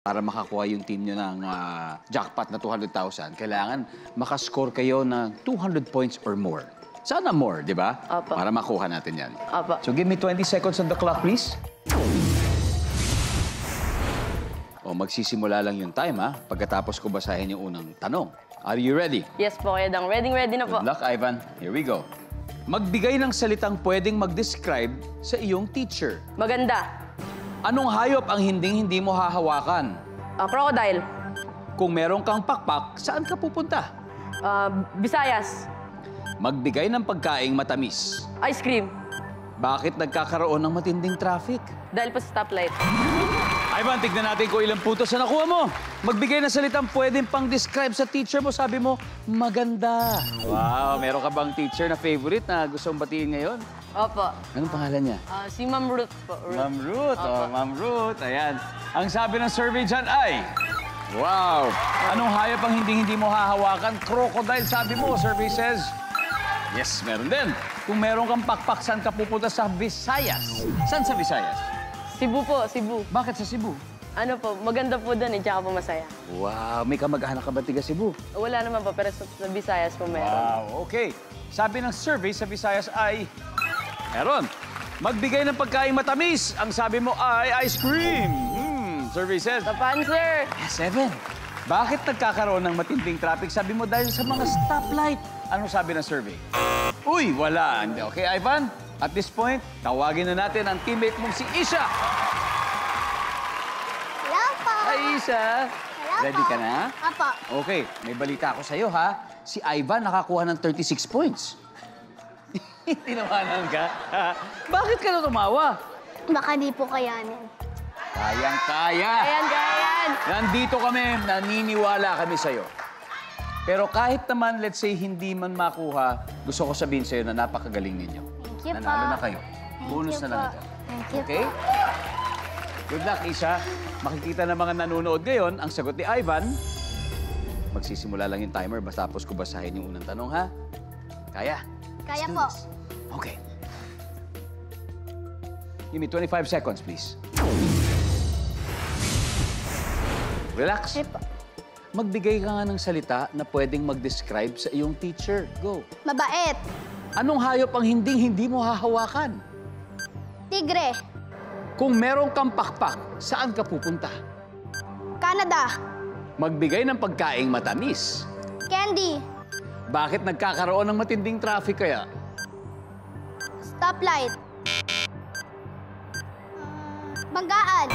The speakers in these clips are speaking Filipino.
Para makakuha yung team nyo ng jackpot na 200,000, kailangan makascore kayo ng 200 points or more. Sana more, di ba? Opo. Para makuha natin yan. Opo. So give me 20 seconds on the clock, please. O, magsisimula lang yung time, ha? Pagkatapos ko basahin yung unang tanong. Are you ready? Yes po, Kuya Dang. Ready na po. Good luck, Ivan. Here we go. Magbigay ng salitang pwedeng mag-describe sa iyong teacher. Maganda. Anong hayop ang hindi mo hahawakan? Crocodile. Kung meron kang pakpak, saan ka pupunta? Visayas. Magbigay ng pagkaing matamis. Ice cream. Bakit nagkakaroon ng matinding traffic? Dahil po sa stoplight. Ivan, tignan natin kung ilang puntos na nakuha mo. Magbigay ng salitang pwedeng pang-describe sa teacher mo. Sabi mo, maganda. Wow, meron ka bang teacher na favorite na gusto mong batiin ngayon? Opo. Anong pangalan niya? Si Ma'am Ruth po. Ma'am Ruth. Opo. Oh, Ma'am Ruth. Ayan. Ang sabi ng survey dyan ay, wow, anong hayop ang hindi mo hahawakan? Crocodile, sabi mo. Survey says, yes, meron din. Kung meron kang pakpak, saan ka pupunta? Sa Visayas. Saan sa Visayas? Cebu po, Cebu. Bakit sa Cebu? Ano po, maganda po doon tsaka po masaya. Wow, may kamag-anak ka ba tiga Cebu? Wala naman po, pero sa Visayas po meron. Wow, okay. Sabi ng survey sa Visayas ay, meron. Magbigay ng pagkain matamis. Ang sabi mo ay ice cream. Survey says, Top answer. 7. Bakit nagkakaroon ng matinding traffic? Sabi mo dahil sa mga stoplight. Ano sabi ng survey? Uy, wala. Hindi. Okay, Ivan? At this point, tawagin na natin ang teammate mong si Isha. Hello po. Hi, Isha. Hello Ready po. ka na? Apo. Okay, may balita ako sa'yo, ha? Si Ivan nakakuha ng 36 points. Tinawanan ka? Bakit ka na tumawa? Baka di po kayanin. Kayang-kaya. Ayan. Nandito kami, naniniwala kami sa'yo. Pero kahit naman, let's say, hindi man makuha, gusto ko sabihin sa'yo na napakagaling ninyo. Thank you Nanalo po. na kayo. Bonus you na lang po. ito. Thank you Okay? Good luck, Isha. Makikita ng mga nanonood ngayon, ang sagot ni Ivan, magsisimula lang yung timer, basta tapos ko basahin yung unang tanong, ha? Kaya? Kaya Let's do po. this. Okay. Give me 25 seconds, please. Relax. Okay po. Magbigay ka nga ng salita na pwedeng mag-describe sa iyong teacher. Go. Mabait. Anong hayop ang hindi mo hahawakan? Tigre. Kung meron kang pakpak, saan ka pupunta? Canada. Magbigay ng pagkaing matamis. Candy. Bakit nagkakaroon ng matinding traffic kaya? Stoplight. Banggaan.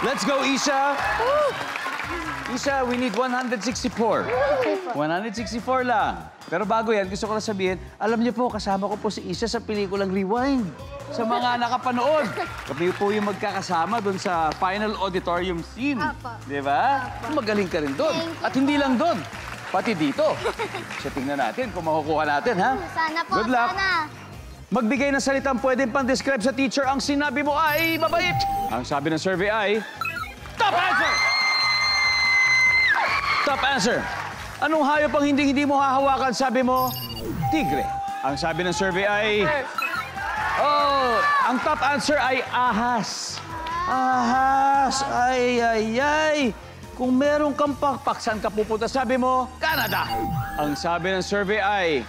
Let's go, Isha! Isha, we need 164. 164 lang. Pero bago yan, gusto ko na sabihin, alam niyo po, kasama ko po si Isha sa pelikulang Rewind. Sa mga nakapanood. Kami po yung magkakasama doon sa final auditorium scene. Apo. Di ba? Magaling ka rin doon. Thank you At hindi lang doon, pati dito. So tingnan natin kung makukuha natin, ha? Sana po, Good luck. sana. Magbigay ng salitang pwedeng pang-describe sa teacher. Ang sinabi mo ay mabait. Ang sabi ng survey ay, top answer! Top answer. Anong hayop ang hindi mo hahawakan? Sabi mo, tigre. Ang sabi ng survey ay, oh, ang top answer ay ahas. Ahas. Ay. Kung meron kang pakpak, saan ka pupunta? Sabi mo, Canada. Ang sabi ng survey ay,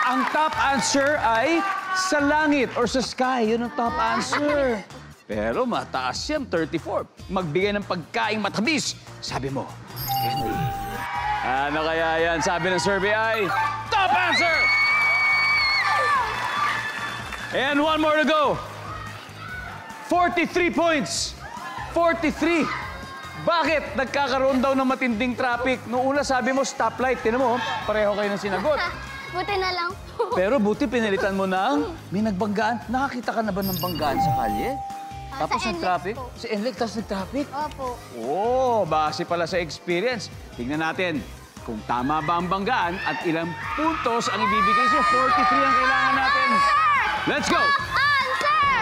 ang top answer ay sa langit or sa sky. Yun ang top answer. Pero mataas yan, 34. Magbigay ng pagkaing matamis. Sabi mo, candy. Ano kaya yan? Sabi ng survey ay, top answer! And one more to go. 43 points. 43. Bakit nagkakaroon daw ng matinding traffic? Noong una sabi mo, stoplight. Tinan mo, pareho kayo ng sinagot. Buti na lang po. Pero buti pinalitan mo ng may nagbanggaan. Nakakita ka na ba ng banggaan sa kalye? Tapos sa nag-traffic? NLEX po. Sa NLEX, tapos nag-traffic? Opo. Oh, base pala sa experience. Tingnan natin kung tama ba ang banggaan at ilang puntos ang ibibigay sa'yo. 43 ang kailangan natin. Let's go! Answer!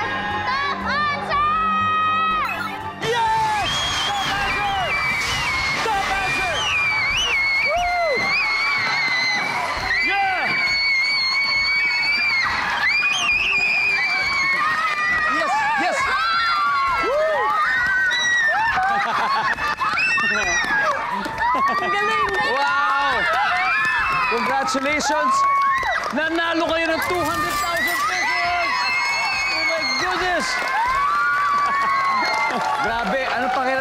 Top answer! Yes! Top answer! Top answer! Woo! Yeah! Yes! Yes! Galing! Wow! Congratulations! Nanalo kayo ng 200,000 pesos! Oh my goodness! Grabe, ano pakiramdam?